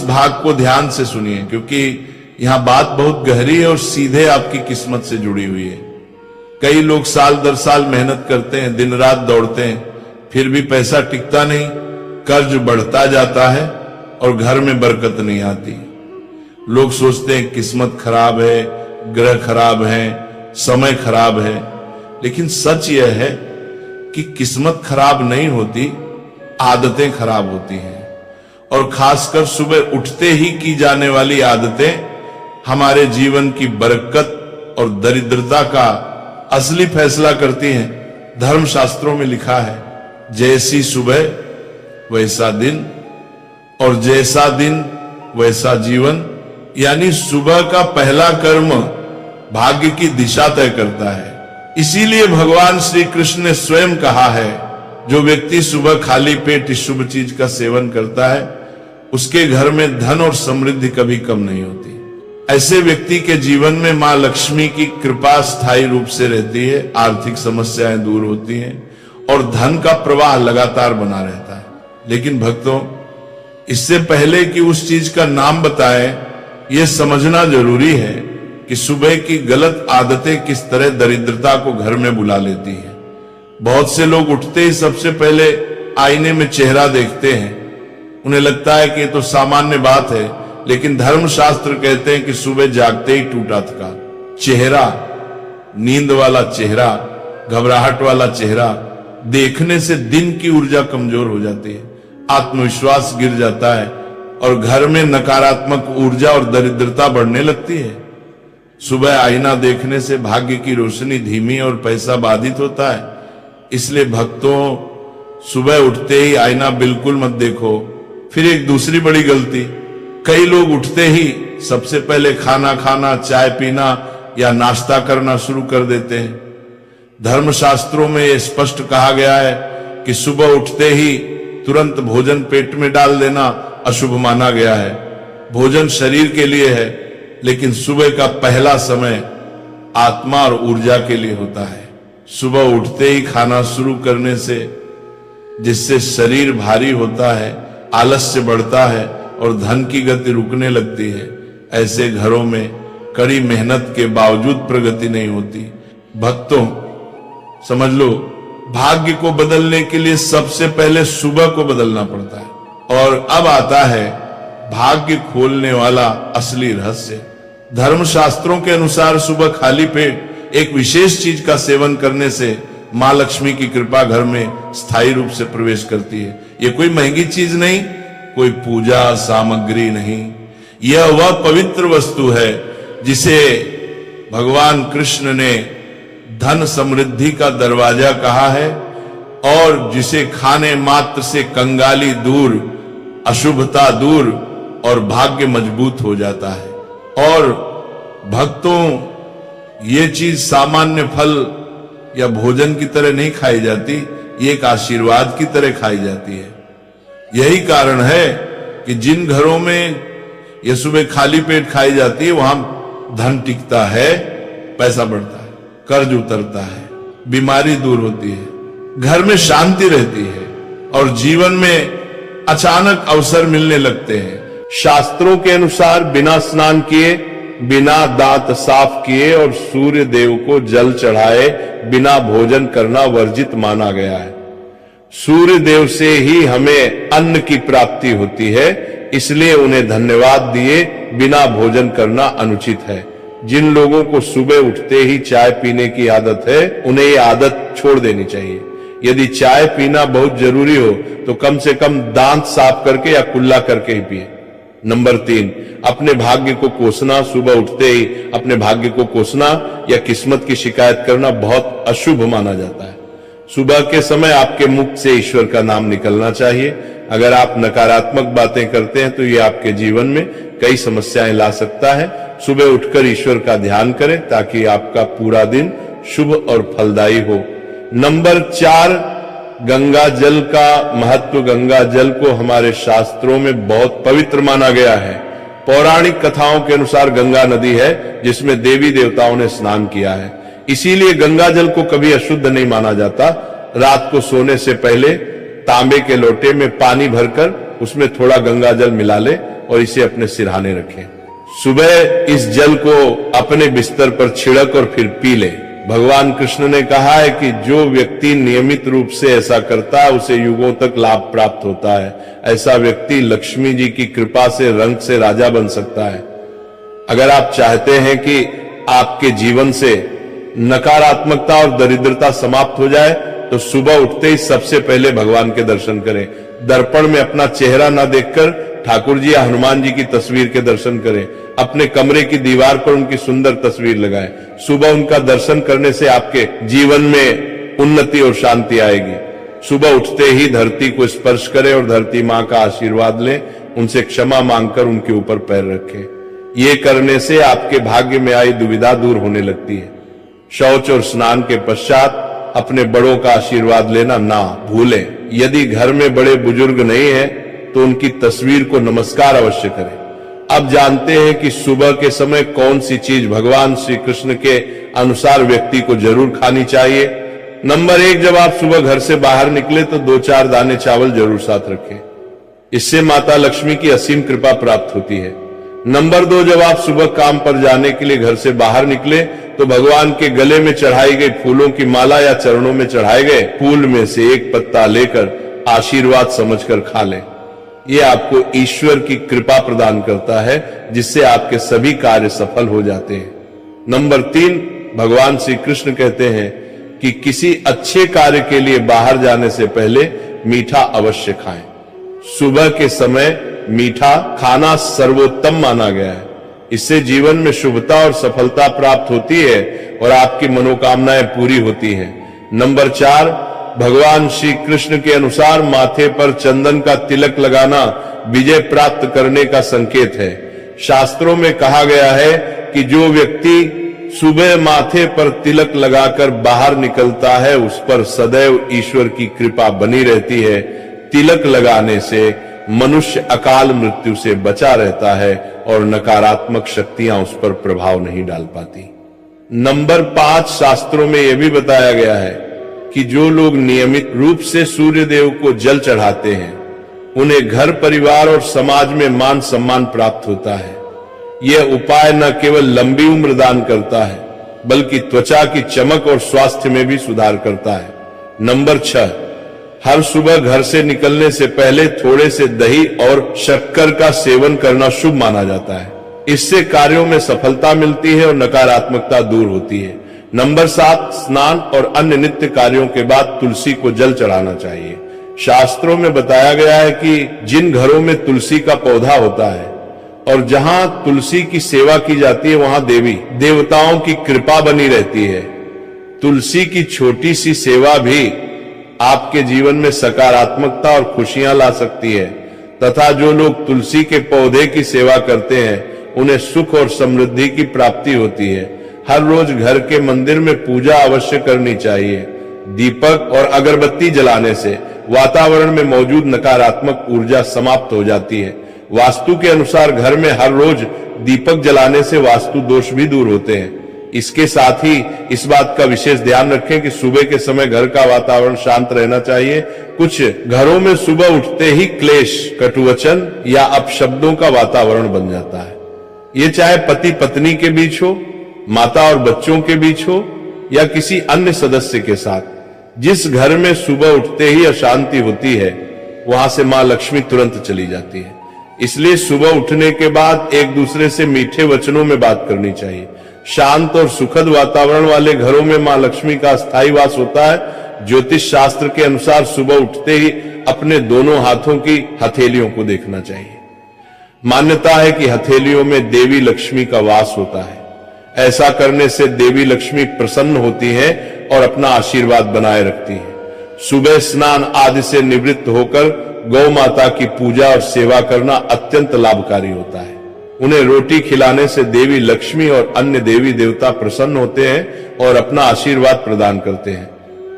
इस भाग को ध्यान से सुनिए, क्योंकि यहां बात बहुत गहरी है और सीधे आपकी किस्मत से जुड़ी हुई है। कई लोग साल दर साल मेहनत करते हैं, दिन रात दौड़ते हैं, फिर भी पैसा टिकता नहीं, कर्ज बढ़ता जाता है और घर में बरकत नहीं आती। लोग सोचते हैं किस्मत खराब है, ग्रह खराब है, समय खराब है, लेकिन सच यह है कि किस्मत खराब नहीं होती, आदतें खराब होती हैं। और खासकर सुबह उठते ही की जाने वाली आदतें हमारे जीवन की बरकत और दरिद्रता का असली फैसला करती हैं। धर्मशास्त्रों में लिखा है, जैसी सुबह वैसा दिन और जैसा दिन वैसा जीवन। यानी सुबह का पहला कर्म भाग्य की दिशा तय करता है। इसीलिए भगवान श्री कृष्ण ने स्वयं कहा है, जो व्यक्ति सुबह खाली पेट इस शुभ चीज का सेवन करता है, उसके घर में धन और समृद्धि कभी कम नहीं होती। ऐसे व्यक्ति के जीवन में मां लक्ष्मी की कृपा स्थायी रूप से रहती है, आर्थिक समस्याएं दूर होती हैं और धन का प्रवाह लगातार बना रहता है। लेकिन भक्तों, इससे पहले कि उस चीज का नाम बताएं, यह समझना जरूरी है कि सुबह की गलत आदतें किस तरह दरिद्रता को घर में बुला लेती हैं। बहुत से लोग उठते ही सबसे पहले आईने में चेहरा देखते हैं। उन्हें लगता है कि ये तो सामान्य बात है, लेकिन धर्मशास्त्र कहते हैं कि सुबह जागते ही टूटा थका चेहरा, नींद वाला चेहरा, घबराहट वाला चेहरा देखने से दिन की ऊर्जा कमजोर हो जाती है, आत्मविश्वास गिर जाता है और घर में नकारात्मक ऊर्जा और दरिद्रता बढ़ने लगती है। सुबह आईना देखने से भाग्य की रोशनी धीमी और पैसा बाधित होता है। इसलिए भक्तों, सुबह उठते ही आईना बिल्कुल मत देखो। फिर एक दूसरी बड़ी गलती, कई लोग उठते ही सबसे पहले खाना खाना, चाय पीना या नाश्ता करना शुरू कर देते हैं। धर्मशास्त्रों में यह स्पष्ट कहा गया है कि सुबह उठते ही तुरंत भोजन पेट में डाल देना अशुभ माना गया है। भोजन शरीर के लिए है, लेकिन सुबह का पहला समय आत्मा और ऊर्जा के लिए होता है। सुबह उठते ही खाना शुरू करने से, जिससे शरीर भारी होता है, आलस्य बढ़ता है और धन की गति रुकने लगती है। ऐसे घरों में कड़ी मेहनत के बावजूद प्रगति नहीं होती। भक्तों, समझ लो, भाग्य को बदलने के लिए सबसे पहले सुबह को बदलना पड़ता है। और अब आता है भाग्य खोलने वाला असली रहस्य। धर्मशास्त्रों के अनुसार सुबह खाली पेट एक विशेष चीज का सेवन करने से मां लक्ष्मी की कृपा घर में स्थायी रूप से प्रवेश करती है। ये कोई महंगी चीज नहीं, कोई पूजा सामग्री नहीं, यह वह पवित्र वस्तु है जिसे भगवान कृष्ण ने धन समृद्धि का दरवाजा कहा है और जिसे खाने मात्र से कंगाली दूर, अशुभता दूर और भाग्य मजबूत हो जाता है। और भक्तों, ये चीज सामान्य फल या भोजन की तरह नहीं खाई जाती, ये एक आशीर्वाद की तरह खाई जाती है। यही कारण है कि जिन घरों में ये सुबह खाली पेट खाई जाती है, वहां धन टिकता है, पैसा बढ़ता है, कर्ज उतरता है, बीमारी दूर होती है, घर में शांति रहती है और जीवन में अचानक अवसर मिलने लगते हैं। शास्त्रों के अनुसार बिना स्नान किए, बिना दांत साफ किए और सूर्य देव को जल चढ़ाए बिना भोजन करना वर्जित माना गया है। सूर्य देव से ही हमें अन्न की प्राप्ति होती है, इसलिए उन्हें धन्यवाद दिए बिना भोजन करना अनुचित है। जिन लोगों को सुबह उठते ही चाय पीने की आदत है, उन्हें ये आदत छोड़ देनी चाहिए। यदि चाय पीना बहुत जरूरी हो तो कम से कम दांत साफ करके या कुल्ला करके ही पिए। नंबर 3, अपने भाग्य को कोसना। सुबह उठते ही अपने भाग्य को कोसना या किस्मत की शिकायत करना बहुत अशुभ माना जाता है। सुबह के समय आपके मुख से ईश्वर का नाम निकलना चाहिए। अगर आप नकारात्मक बातें करते हैं तो ये आपके जीवन में कई समस्याएं ला सकता है। सुबह उठकर ईश्वर का ध्यान करें ताकि आपका पूरा दिन शुभ और फलदायी हो। नंबर 4, गंगा जल का महत्व। गंगा जल को हमारे शास्त्रों में बहुत पवित्र माना गया है। पौराणिक कथाओं के अनुसार गंगा नदी है जिसमें देवी देवताओं ने स्नान किया है, इसीलिए गंगा जल को कभी अशुद्ध नहीं माना जाता। रात को सोने से पहले तांबे के लोटे में पानी भरकर उसमें थोड़ा गंगा जल मिला ले और इसे अपने सिरहाने रखें। सुबह इस जल को अपने बिस्तर पर छिड़क और फिर पी ले। भगवान कृष्ण ने कहा है कि जो व्यक्ति नियमित रूप से ऐसा करता है उसे युगों तक लाभ प्राप्त होता है। ऐसा व्यक्ति लक्ष्मी जी की कृपा से रंग से राजा बन सकता है। अगर आप चाहते हैं कि आपके जीवन से नकारात्मकता और दरिद्रता समाप्त हो जाए तो सुबह उठते ही सबसे पहले भगवान के दर्शन करें। दर्पण में अपना चेहरा न देखकर ठाकुर जी या हनुमान जी की तस्वीर के दर्शन करें। अपने कमरे की दीवार पर उनकी सुंदर तस्वीर लगाएं। सुबह उनका दर्शन करने से आपके जीवन में उन्नति और शांति आएगी। सुबह उठते ही धरती को स्पर्श करें और धरती मां का आशीर्वाद लें। उनसे क्षमा मांगकर उनके ऊपर पैर रखें। ये करने से आपके भाग्य में आई दुविधा दूर होने लगती है। शौच और स्नान के पश्चात अपने बड़ों का आशीर्वाद लेना ना भूलें। यदि घर में बड़े बुजुर्ग नहीं है तो उनकी तस्वीर को नमस्कार अवश्य करें। अब जानते हैं कि सुबह के समय कौन सी चीज भगवान श्री कृष्ण के अनुसार व्यक्ति को जरूर खानी चाहिए। नंबर 1, जब आप सुबह घर से बाहर निकले तो 2-4 दाने चावल जरूर साथ रखें। इससे माता लक्ष्मी की असीम कृपा प्राप्त होती है। नंबर 2, जब आप सुबह काम पर जाने के लिए घर से बाहर निकले तो भगवान के गले में चढ़ाई गई फूलों की माला या चरणों में चढ़ाए गए फूल में से एक पत्ता लेकर आशीर्वाद समझकर खा लें। यह आपको ईश्वर की कृपा प्रदान करता है जिससे आपके सभी कार्य सफल हो जाते हैं। नंबर 3, भगवान श्री कृष्ण कहते हैं कि किसी अच्छे कार्य के लिए बाहर जाने से पहले मीठा अवश्य खाएं। सुबह के समय मीठा खाना सर्वोत्तम माना गया है। इससे जीवन में शुभता और सफलता प्राप्त होती है और आपकी मनोकामनाएं पूरी होती हैं। नंबर 4, भगवान श्री कृष्ण के अनुसार माथे पर चंदन का तिलक लगाना विजय प्राप्त करने का संकेत है। शास्त्रों में कहा गया है कि जो व्यक्ति सुबह माथे पर तिलक लगाकर बाहर निकलता है उस पर सदैव ईश्वर की कृपा बनी रहती है। तिलक लगाने से मनुष्य अकाल मृत्यु से बचा रहता है और नकारात्मक शक्तियां उस पर प्रभाव नहीं डाल पाती। नंबर 5, शास्त्रों में यह भी बताया गया है कि जो लोग नियमित रूप से सूर्य देव को जल चढ़ाते हैं उन्हें घर परिवार और समाज में मान सम्मान प्राप्त होता है। यह उपाय न केवल लंबी उम्र दान करता है बल्कि त्वचा की चमक और स्वास्थ्य में भी सुधार करता है। नंबर 6, हर सुबह घर से निकलने से पहले थोड़े से दही और शक्कर का सेवन करना शुभ माना जाता है। इससे कार्यों में सफलता मिलती है और नकारात्मकता दूर होती है। नंबर 7, स्नान और अन्य नित्य कार्यों के बाद तुलसी को जल चढ़ाना चाहिए। शास्त्रों में बताया गया है कि जिन घरों में तुलसी का पौधा होता है और जहां तुलसी की सेवा की जाती है वहां देवी देवताओं की कृपा बनी रहती है। तुलसी की छोटी सी सेवा भी आपके जीवन में सकारात्मकता और खुशियां ला सकती है तथा जो लोग तुलसी के पौधे की सेवा करते हैं उन्हें सुख और समृद्धि की प्राप्ति होती है। हर रोज घर के मंदिर में पूजा अवश्य करनी चाहिए। दीपक और अगरबत्ती जलाने से वातावरण में मौजूद नकारात्मक ऊर्जा समाप्त हो जाती है। वास्तु के अनुसार घर में हर रोज दीपक जलाने से वास्तु दोष भी दूर होते हैं। इसके साथ ही इस बात का विशेष ध्यान रखें कि सुबह के समय घर का वातावरण शांत रहना चाहिए। कुछ घरों में सुबह उठते ही क्लेश, कटुवचन या अपशब्दों का वातावरण बन जाता है। ये चाहे पति पत्नी के बीच हो, माता और बच्चों के बीच हो या किसी अन्य सदस्य के साथ। जिस घर में सुबह उठते ही अशांति होती है वहां से मां लक्ष्मी तुरंत चली जाती है। इसलिए सुबह उठने के बाद एक दूसरे से मीठे वचनों में बात करनी चाहिए। शांत और सुखद वातावरण वाले घरों में मां लक्ष्मी का स्थायी वास होता है। ज्योतिष शास्त्र के अनुसार सुबह उठते ही अपने दोनों हाथों की हथेलियों को देखना चाहिए। मान्यता है कि हथेलियों में देवी लक्ष्मी का वास होता है। ऐसा करने से देवी लक्ष्मी प्रसन्न होती है और अपना आशीर्वाद बनाए रखती है। सुबह स्नान आदि से निवृत्त होकर गौ माता की पूजा और सेवा करना अत्यंत लाभकारी होता है। उन्हें रोटी खिलाने से देवी लक्ष्मी और अन्य देवी देवता प्रसन्न होते हैं और अपना आशीर्वाद प्रदान करते हैं।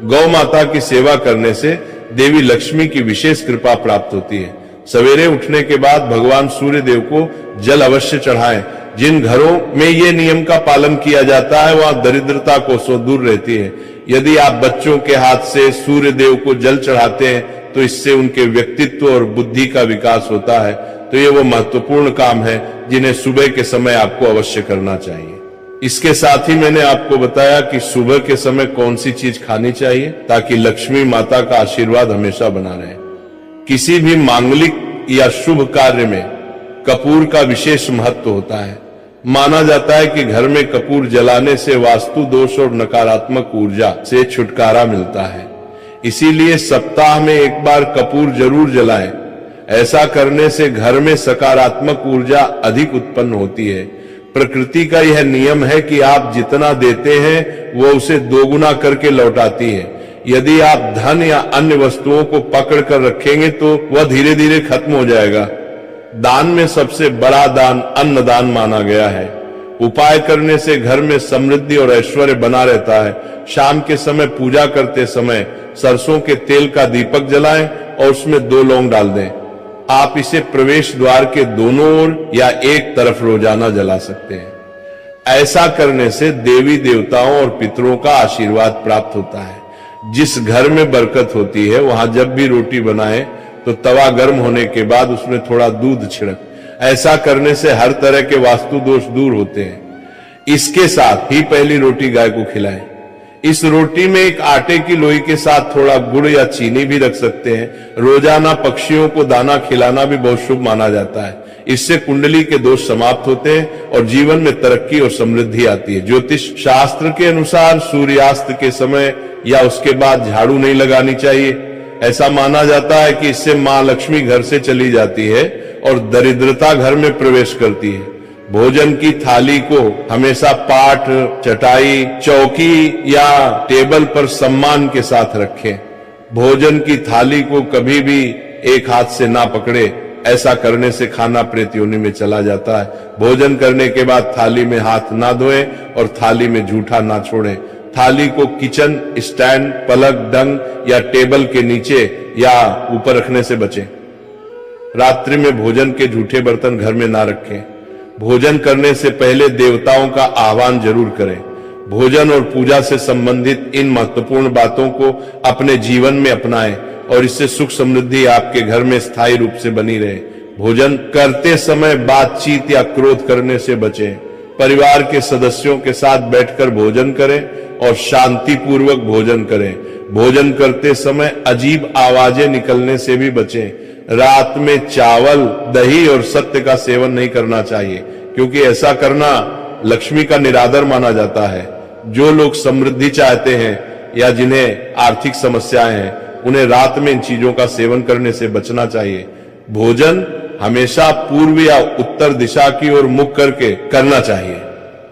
गौ माता की सेवा करने से देवी लक्ष्मी की विशेष कृपा प्राप्त होती है। सवेरे उठने के बाद भगवान सूर्य देव को जल अवश्य चढ़ाएं। जिन घरों में ये नियम का पालन किया जाता है वहां दरिद्रता को सो दूर रहती है। यदि आप बच्चों के हाथ से सूर्य देव को जल चढ़ाते हैं तो इससे उनके व्यक्तित्व और बुद्धि का विकास होता है। तो ये वो महत्वपूर्ण काम है जिन्हें सुबह के समय आपको अवश्य करना चाहिए। इसके साथ ही मैंने आपको बताया कि सुबह के समय कौन सी चीज खानी चाहिए ताकि लक्ष्मी माता का आशीर्वाद हमेशा बना रहे। किसी भी मांगलिक या शुभ कार्य में कपूर का विशेष महत्व होता है। माना जाता है कि घर में कपूर जलाने से वास्तु दोष और नकारात्मक ऊर्जा से छुटकारा मिलता है। इसीलिए सप्ताह में एक बार कपूर जरूर जलाएं। ऐसा करने से घर में सकारात्मक ऊर्जा अधिक उत्पन्न होती है। प्रकृति का यह नियम है कि आप जितना देते हैं वो उसे दोगुना करके लौटाती है। यदि आप धन या अन्य वस्तुओं को पकड़ कर रखेंगे तो वह धीरे धीरे खत्म हो जाएगा। दान में सबसे बड़ा दान अन्नदान माना गया है। उपाय करने से घर में समृद्धि और ऐश्वर्य बना रहता है। शाम के समय पूजा करते समय सरसों के तेल का दीपक जलाएं और उसमें 2 लौंग डाल दें। आप इसे प्रवेश द्वार के दोनों ओर या एक तरफ रोजाना जला सकते हैं। ऐसा करने से देवी देवताओं और पितरों का आशीर्वाद प्राप्त होता है। जिस घर में बरकत होती है वहां जब भी रोटी बनाए तो तवा गर्म होने के बाद उसमें थोड़ा दूध छिड़क। ऐसा करने से हर तरह के वास्तु दोष दूर होते हैं। इसके साथ ही पहली रोटी गाय को खिलाएं। इस रोटी में एक आटे की लोई के साथ थोड़ा गुड़ या चीनी भी रख सकते हैं। रोजाना पक्षियों को दाना खिलाना भी बहुत शुभ माना जाता है। इससे कुंडली के दोष समाप्त होते हैं और जीवन में तरक्की और समृद्धि आती है। ज्योतिष शास्त्र के अनुसार सूर्यास्त के समय या उसके बाद झाड़ू नहीं लगानी चाहिए। ऐसा माना जाता है कि इससे मां लक्ष्मी घर से चली जाती है और दरिद्रता घर में प्रवेश करती है। भोजन की थाली को हमेशा पाट, चटाई, चौकी या टेबल पर सम्मान के साथ रखें। भोजन की थाली को कभी भी एक हाथ से ना पकड़े। ऐसा करने से खाना प्रेत योनि में चला जाता है। भोजन करने के बाद थाली में हाथ ना धोएं और थाली में जूठा ना छोड़ें। थाली को किचन स्टैंड, पलक, डंग या टेबल के नीचे या ऊपर रखने से बचें। रात्रि में भोजन के जूठे बर्तन घर में ना रखें। भोजन करने से पहले देवताओं का आह्वान जरूर करें। भोजन और पूजा से संबंधित इन महत्वपूर्ण बातों को अपने जीवन में अपनाएं और इससे सुख समृद्धि आपके घर में स्थायी रूप से बनी रहे। भोजन करते समय बातचीत या क्रोध करने से बचें। परिवार के सदस्यों के साथ बैठकर भोजन करें और शांतिपूर्वक भोजन करें। भोजन करते समय अजीब आवाजें निकलने से भी बचें। रात में चावल, दही और सत्य का सेवन नहीं करना चाहिए क्योंकि ऐसा करना लक्ष्मी का निरादर माना जाता है। जो लोग समृद्धि चाहते हैं या जिन्हें आर्थिक समस्याएं हैं उन्हें रात में इन चीजों का सेवन करने से बचना चाहिए। भोजन हमेशा पूर्व या उत्तर दिशा की ओर मुख करके करना चाहिए।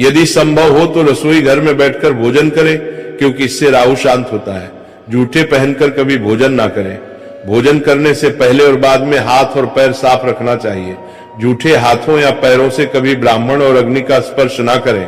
यदि संभव हो तो रसोई घर में बैठकर भोजन करें क्योंकि इससे राहु शांत होता है। जूठे पहनकर कभी भोजन ना करें। भोजन करने से पहले और बाद में हाथ और पैर साफ रखना चाहिए। जूठे हाथों या पैरों से कभी ब्राह्मण और अग्नि का स्पर्श ना करें।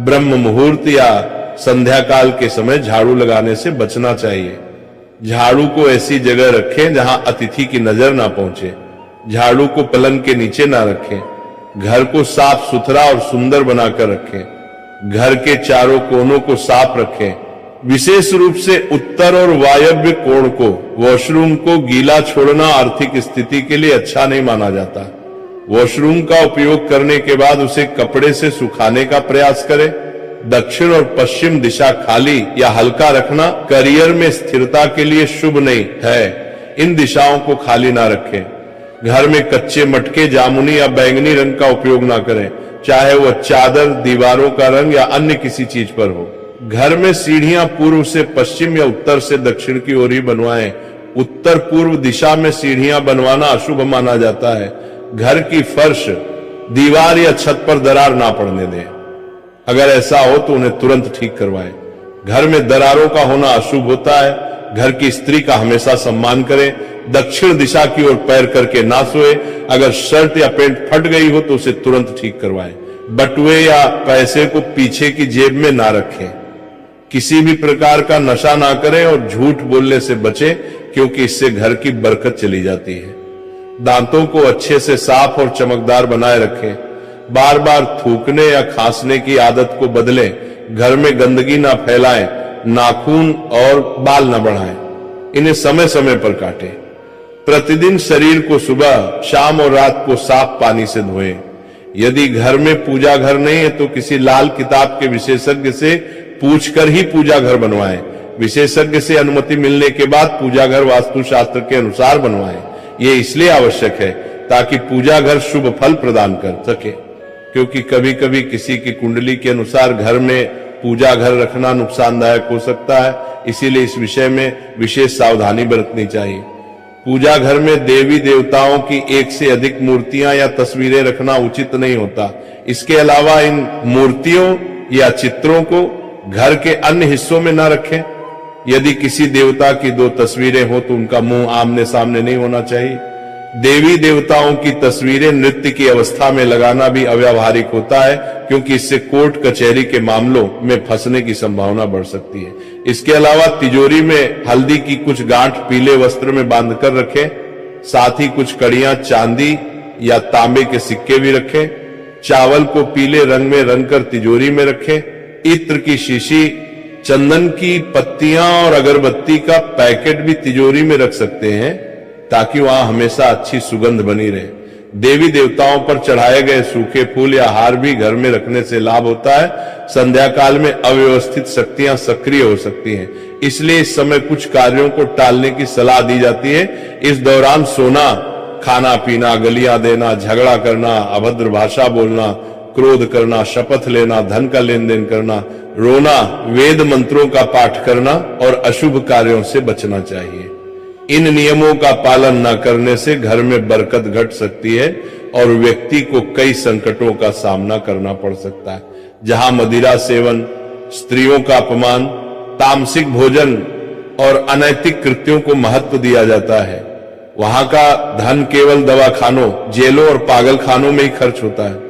ब्रह्म मुहूर्त या संध्या काल के समय झाड़ू लगाने से बचना चाहिए। झाड़ू को ऐसी जगह रखें जहां अतिथि की नजर ना पहुंचे। झाड़ू को पलंग के नीचे ना रखें। घर को साफ सुथरा और सुंदर बनाकर रखें। घर के चारों कोनों को साफ रखें। विशेष रूप से उत्तर और वायव्य कोण को, वॉशरूम को गीला छोड़ना आर्थिक स्थिति के लिए अच्छा नहीं माना जाता। वॉशरूम का उपयोग करने के बाद उसे कपड़े से सुखाने का प्रयास करें। दक्षिण और पश्चिम दिशा खाली या हल्का रखना करियर में स्थिरता के लिए शुभ नहीं है। इन दिशाओं को खाली ना रखें। घर में कच्चे मटके, जामुनी या बैंगनी रंग का उपयोग ना करें, चाहे वह चादर, दीवारों का रंग या अन्य किसी चीज पर हो। घर में सीढ़ियां पूर्व से पश्चिम या उत्तर से दक्षिण की ओर ही बनवाएं। उत्तर पूर्व दिशा में सीढ़ियां बनवाना अशुभ माना जाता है। घर की फर्श, दीवार या छत पर दरार ना पड़ने दें। अगर ऐसा हो तो उन्हें तुरंत ठीक करवाएं। घर में दरारों का होना अशुभ होता है। घर की स्त्री का हमेशा सम्मान करें। दक्षिण दिशा की ओर पैर करके ना सोए। अगर शर्ट या पैंट फट गई हो तो उसे तुरंत ठीक करवाएं। बटुए या पैसे को पीछे की जेब में ना रखें। किसी भी प्रकार का नशा ना करें और झूठ बोलने से बचें क्योंकि इससे घर की बरकत चली जाती है। दांतों को अच्छे से साफ और चमकदार बनाए रखें। बार बार थूकने या खांसने की आदत को बदलें। घर में गंदगी ना फैलाएं। नाखून और बाल ना बढ़ाएं। इन्हें समय समय पर काटें। प्रतिदिन शरीर को सुबह, शाम और रात को साफ पानी से धोएं। यदि घर में पूजा घर नहीं है तो किसी लाल किताब के विशेषज्ञ से पूछकर ही पूजा घर बनवाएं। विशेषज्ञ से अनुमति मिलने के बाद पूजा घर वास्तुशास्त्र के अनुसार बनवाएं। ये इसलिए आवश्यक है ताकि पूजा घर शुभ फल प्रदान कर सके, क्योंकि कभी कभी किसी की कुंडली के अनुसार घर में पूजा घर रखना नुकसानदायक हो सकता है। इसीलिए इस विषय में विशेष सावधानी बरतनी चाहिए। पूजा घर में देवी देवताओं की एक से अधिक मूर्तियां या तस्वीरें रखना उचित नहीं होता। इसके अलावा इन मूर्तियों या चित्रों को घर के अन्य हिस्सों में न रखें। यदि किसी देवता की 2 तस्वीरें हो तो उनका मुंह आमने सामने नहीं होना चाहिए। देवी देवताओं की तस्वीरें नृत्य की अवस्था में लगाना भी अव्यावहारिक होता है, क्योंकि इससे कोर्ट कचहरी के मामलों में फंसने की संभावना बढ़ सकती है। इसके अलावा तिजोरी में हल्दी की कुछ गांठ पीले वस्त्र में बांधकर रखें। साथ ही कुछ कड़ियां चांदी या तांबे के सिक्के भी रखें। चावल को पीले रंग में रंगकर तिजोरी में रखें। इत्र की शीशी, चंदन की पत्तियां और अगरबत्ती का पैकेट भी तिजोरी में रख सकते हैं ताकि वहां हमेशा अच्छी सुगंध बनी रहे। देवी देवताओं पर चढ़ाए गए सूखे फूल या हार भी घर में रखने से लाभ होता है। संध्या काल में अव्यवस्थित शक्तियां सक्रिय हो सकती हैं, इसलिए इस समय कुछ कार्यों को टालने की सलाह दी जाती है। इस दौरान सोना, खाना पीना, गलियां देना, झगड़ा करना, अभद्र भाषा बोलना, क्रोध करना, शपथ लेना, धन का लेन देन करना, रोना, वेद मंत्रों का पाठ करना और अशुभ कार्यों से बचना चाहिए। इन नियमों का पालन न करने से घर में बरकत घट सकती है और व्यक्ति को कई संकटों का सामना करना पड़ सकता है। जहां मदिरा सेवन, स्त्रियों का अपमान, तामसिक भोजन और अनैतिक कृत्यों को महत्व दिया जाता है, वहां का धन केवल दवाखानों, जेलों और पागलखानों में ही खर्च होता है।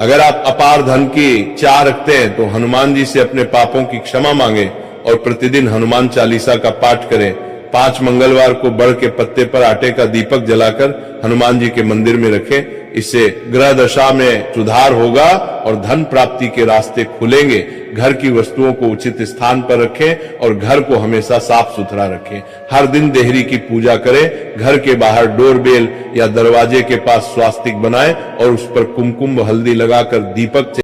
अगर आप अपार धन की चाह रखते हैं तो हनुमान जी से अपने पापों की क्षमा मांगे और प्रतिदिन हनुमान चालीसा का पाठ करें। 5 मंगलवार को बड़ के पत्ते पर आटे का दीपक जलाकर हनुमान जी के मंदिर में रखें। इससे ग्रह दशा में सुधार होगा और धन प्राप्ति के रास्ते खुलेंगे। घर की वस्तुओं को उचित स्थान पर रखें और घर को हमेशा साफ सुथरा रखें। हर दिन देहरी की पूजा करें। घर के बाहर डोरबेल या दरवाजे के पास स्वास्तिक बनाएं और उस पर कुमकुम हल्दी लगाकर दीपक